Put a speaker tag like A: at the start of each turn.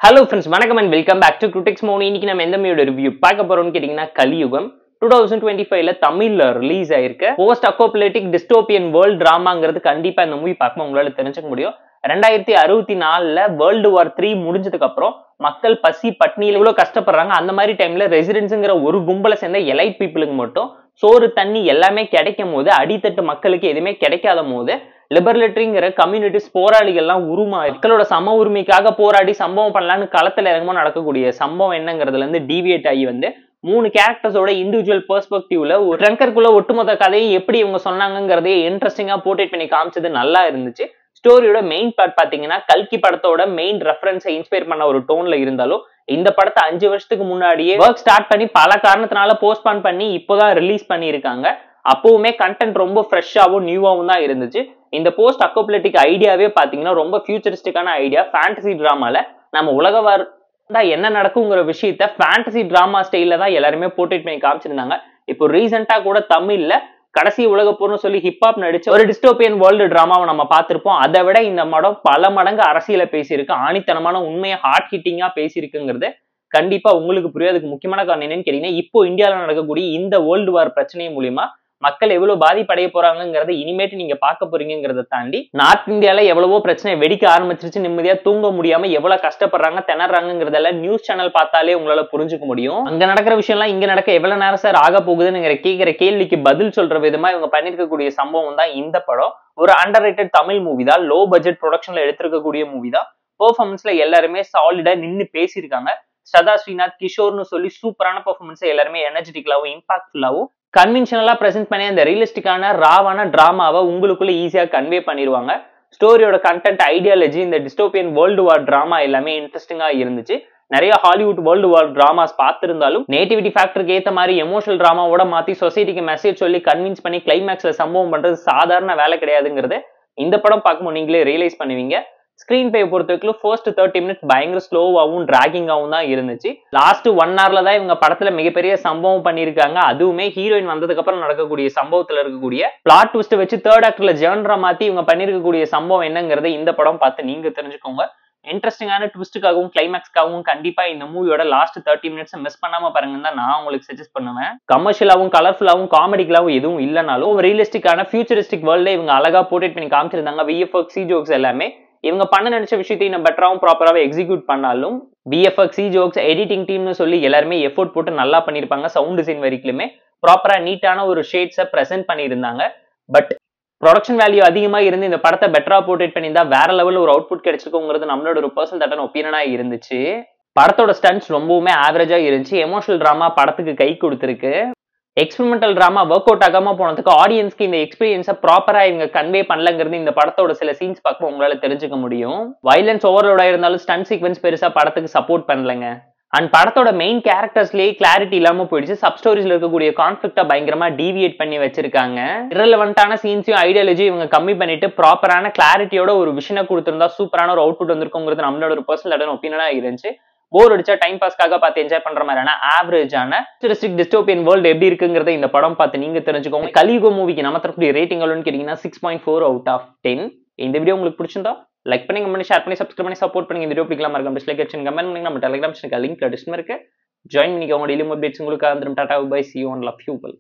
A: Hello friends, வணக்கம் and welcome back to Critics Mode. இன்னைக்கு நம்ம எந்த மூவியோட ரிவ்யூ பார்க்க போறோம்னு கேட்டீங்கன்னா கலியுகம் 2025ல தமிழ்ல ரிலீஸ் ஆயிருக்கு. போஸ்ட் அக்கோபலிட்டிக் டிஸ்டோபியன் வேர்ல்ட் டிராமாங்கிறது கண்டிப்பா இந்த மூவி பார்க்கும்போது உங்களால தெரிஞ்சுக்க முடியும். 2064ல வேர்ல்டு வார் 3 முடிஞ்சதுக்கு அப்புறம் மக்கள் பசி பட்னியில எவ்வளவு கஷ்டப்படுறாங்க. அந்த மாதிரி டைம்ல ரெசிடென்ட்ஸ்ங்கிற ஒரு கும்பலை சேர்ந்த எலைட் பீப்புளுக்கு மட்டும் சோறு தண்ணி எல்லாமே கிடைக்கும் போது அடித்தட்டு மக்களுக்கு எதுவுமே கிடைக்காத போது லிபரலிட்டரிங்கிற கம்யூனிட்டிஸ் போராளிகள்லாம் உருமாறி மக்களோட சம உரிமைக்காக போராடி சம்பவம் பண்ணலான்னு களத்துல இறங்கும்போது நடக்கக்கூடிய சம்பவம் என்னங்கிறதுல இருந்து டிவியேட் ஆகி வந்து 3 கேரக்டர்ஸோட இண்டிவிஜுவல் பெர்ஸ்பெக்டிவ்ல ஒரு ட்ரங்கருக்குள்ள ஒட்டுமொத்த கதையை எப்படி இவங்க சொன்னாங்கிறதே இன்ட்ரெஸ்டிங்கா போர்ட்ரேட் பண்ணி காமிச்சது நல்லா இருந்துச்சு. ஸ்டோரியோட மெயின் பார்ட் பாத்தீங்கன்னா கல்கி படத்தோட மெயின் ரெஃபரன்ஸை இன்ஸ்பயர் பண்ண ஒரு டோன்ல இருந்தாலும் இந்த படத்தை 5 வருஷத்துக்கு முன்னாடியே ஒர்க் ஸ்டார்ட் பண்ணி பல காரணத்தினால போஸ்ட்பான் பண்ணி இப்போதான் ரிலீஸ் பண்ணியிருக்காங்க. அப்பவுமே கண்டென்ட் ரொம்ப ஃப்ரெஷ்ஷாவும் நியூவாவும் தான் இருந்துச்சு. இந்த போஸ்ட் அக்கோபலிட்டிக் ஐடியாவே பாத்தீங்கன்னா ரொம்ப ஃபியூச்சரிஸ்டிக்கான ஐடியா. ஃபேண்டசி டிராமால நம்ம உலக என்ன நடக்குங்கிற விஷயத்த ஃபேண்டசி டிராமா ஸ்டைல தான் எல்லாருமே போர்ட்ரேட் பண்ணி காமிச்சிருந்தாங்க. இப்போ ரீசெண்டா கூட தமிழ்ல கடைசி உலக போர்னு சொல்லி ஹிப்ஹாப் நடிச்ச ஒரு டிஸ்டோபியன் வேர்ல்டு டிராமாவை நம்ம பார்த்திருப்போம். அதை விட இந்த படம் பல மடங்கு அரசியல பேசியிருக்கு, ஆணித்தனமான உண்மையை ஹார்ட் ஹிட்டிங்கா பேசியிருக்குங்கிறது கண்டிப்பா உங்களுக்கு புரியும். அதுக்கு முக்கியமான காரணம் என்னன்னு கேட்டீங்கன்னா, இப்போ இந்தியாவில் நடக்கக்கூடிய இந்த வேர்ல்டு வார் பிரச்சனை மூலியமா மக்கள் எவ்வளவு பாதிப்படைய போறாங்கிறத இனிமேட்டு நீங்க பார்க்க போறீங்கிறத தாண்டி நார்த் இந்தியால எவ்வளவோ பிரச்சனை வெடிக்க ஆரம்பிச்சிருச்சு, நிம்மதியா தூங்க முடியாம எவ்வளவு கஷ்டப்படுறாங்க திணறாங்கிறதெல்லாம் நியூஸ் சேனல் பார்த்தாலே உங்களால புரிஞ்சுக்க முடியும். அங்க நடக்கிற விஷயம் எல்லாம் இங்க நடக்க எவ்வளவு நேரம் சார் ஆக போகுதுன்னு கேட்கிற கேள்விக்கு பதில் சொல்ற விதமா இவங்க பண்ணிருக்கக்கூடிய சம்பவம் தான் இந்த படம். ஒரு அண்டர் ரேட்டட் தமிழ் மூவி தான், லோ பட்ஜெட் ப்ரொடக்ஷன்ல எடுத்திருக்கக்கூடிய மூவி தான். பெர்ஃபார்மன்ஸ்ல எல்லாருமே சாலிடா நின்னு பேசியிருக்காங்க. சதா ஸ்ரீநாத், கிஷோர்னு சொல்லி சூப்பரான பெர்ஃபார்மன்ஸ், எல்லாருமே எனர்ஜெட்டிக்கலாவும் இம்பாக்ட்ஃபுல்லாவும் கன்வென்ஷனலா பிரசென்ட் பண்ணி அந்த ரியலிஸ்டிக்கான ராவான டிராமாவை உங்களுக்குள்ள ஈஸியா கன்வே பண்ணிடுவாங்க. ஸ்டோரியோட கண்டென்ட், ஐடியாலஜி, இந்த டிஸ்டோபியன் வேர்ல்டு வார் டிராமா எல்லாமே இன்ட்ரெஸ்டிங்கா இருந்துச்சு. நிறைய ஹாலிவுட் வேர்ல்டு வார் டிராமாஸ் பார்த்திருந்தாலும் நேட்டிவிட்டி ஃபேக்டருக்கு ஏத்த மாதிரி எமோஷனல் டிராமாவோட மாத்தி சொசைட்டிக்கு மெசேஜ் சொல்லி கன்வின்ஸ் பண்ணி கிளைமேக்ஸ்ல சம்பவம் பண்றது சாதாரண வேலை கிடையாதுங்கிறது இந்த படம் பார்க்கும்போது நீங்களே ரியலைஸ் பண்ணுவீங்க. ஸ்கிரீன் பிளே பொறுத்தவரைக்கும் ஃபர்ஸ்ட் 30 மினிட்ஸ் பயங்கர ஸ்லோவாகவும் டிராகிங்காகவும் தான் இருந்துச்சு. லாஸ்ட் 1 ஹவர்ல தான் இவங்க படத்துல மிகப்பெரிய சம்பவம் பண்ணியிருக்காங்க. அதுவுமே ஹீரோயின் வந்ததுக்கு அப்புறம் நடக்கக்கூடிய சம்பவத்துல இருக்கக்கூடிய பிளாட் ட்விஸ்ட் வச்சு தேர்ட் ஆக்டர்ல ஜெர்னரா மாத்தி இவங்க பண்ணிருக்கக்கூடிய சம்பவம் என்னங்கிறத இந்த படம் பார்த்து நீங்க தெரிஞ்சுக்கோங்க. இன்ட்ரெஸ்டிங்கான ட்விஸ்டுக்காகவும் கிளைமேக்ஸ்க்காகவும் கண்டிப்பா இந்த மூவியோட லாஸ்ட் 30 மினிட்ஸ் மிஸ் பண்ணாம பாருங்கன்னு தான் நான் உங்களுக்கு சஜஸ்ட் பண்ணுவேன். கமர்ஷியலாவும் கலர்ஃபுல்லாவும் காமெடிக்கலாவும் எதுவும் இல்லைனாலும் ரியலிஸ்டிக்கான ஃபியூச்சரிஸ்டிக் வேர்ல்ட்ல இவங்க அழகா போர்ட்ரேட் பண்ணி காமிச்சிருந்தாங்க. விஎஃப்எக்ஸ், ஜோக்ஸ் எல்லாமே இவங்க பண்ண நினைச்ச விஷயத்தை இன்னும் பெட்டராகவும் ப்ராப்பராகவும் எக்ஸிக்யூட் பண்ணாலும் விஎஃப்எக்ஸ், ஜோக்ஸ், எடிட்டிங் டீம்னு சொல்லி எல்லாருமே எஃபோர்ட் போட்டு நல்லா பண்ணியிருப்பாங்க. சவுண்ட் டிசைன் வரைக்குமே ப்ராப்பரா நீட்டான ஒரு ஷேட்ஸை பிரசென்ட் பண்ணியிருந்தாங்க. பட் ப்ரொடக்ஷன் வேல்யூ அதிகமா இருந்து இந்த படத்தை பெட்டரா போர்ட்ரேட் பண்ணியிருந்தா வேற லெவலில் ஒரு அவுட்புட் கிடைச்சிருக்குங்கிறது நம்மளோட ஒரு பர்சனல் தட்டான ஒப்பீனியனா இருந்துச்சு. படத்தோட ஸ்டன்ட்ஸ் ரொம்பவுமே ஆவரேஜா இருந்துச்சு. எமோஷனல் டிராமா படத்துக்கு கை கொடுத்துருக்கு. எக்ஸ்பெரிமெண்டல் டிராமா ஒர்க் அவுட் ஆகாம போனதுக்கு ஆடியன்ஸ்க்கு இந்த எக்ஸ்பீரியன்ஸை ப்ராப்பரா இவங்க கன்வே பண்ணலங்கிறது இந்த படத்தோட சில சீன்ஸ் பார்க்க உங்களால தெரிஞ்சுக்க முடியும். வயலன்ஸ் ஓவர்லோடா இருந்தாலும் ஸ்டன்ட் சீக்வன்ஸ் பெருசா படத்துக்கு சப்போர்ட் பண்ணலங்க. அண்ட் படத்தோட மெயின் கேரக்டர்ஸ்லயே கிளாரிட்டி இல்லாம போயிடுச்சு. சப் ஸ்டோரிஸ்ல இருக்கக்கூடிய கான்ஃபிளிக்டா பயங்கரமா டீவியேட் பண்ணி வச்சிருக்காங்க. இரலவென்ட்டான சீன்ஸையும் ஐடியாலஜியும் இவங்க கம்மி பண்ணிட்டு ப்ராப்பரான கிளாரிட்டியோட ஒரு விஷனை கொடுத்திருந்தா சூப்பரான ஒரு அவுட்புட் வந்திருக்குங்கிறது நம்மளோட ஒரு பர்சனல் ஒப்பீனியனா இருந்துச்சு. போர் அடிச்சா டைம் பாஸ்க்காக பார்த்து என்ஜாய் பண்ற மாதிரியான ஆவரேஜான டிஸ்டோபியன் வேர்ல்டு எப்படி இருக்குங்கிறத இந்த படம் பார்த்து நீங்க தெரிஞ்சுக்கோங்க. கலியுகம் மூவிக்கு நம்ம தரக்கூடிய ரேட்டிங் எவ்வளவுன்னு கேட்டீங்கன்னா 6.4 out of 10. இந்த வீடியோ உங்களுக்கு பிடிச்சிருந்தா லைக் பண்ணி, கமெண்ட், ஷேர் பண்ணி, சப்ஸ்கிரைப் பண்ணி சப்போர்ட் பண்ணி. இந்த வீடியோ பிடிக்கலாம் மறக்காம டிஸ்லைக் அடிச்சு கமெண்ட் பண்ணி. நம்ம டெலிகிராம் சேனல் லிங்க் டிஸ்கிரிப்ஷன்ல இருக்கு, ஜாயின் பண்ணிக்கோங்க. டெய்லி அப்டேட்ஸ் உங்களுக்கு வந்துரும். Tata bye, see you and love you all.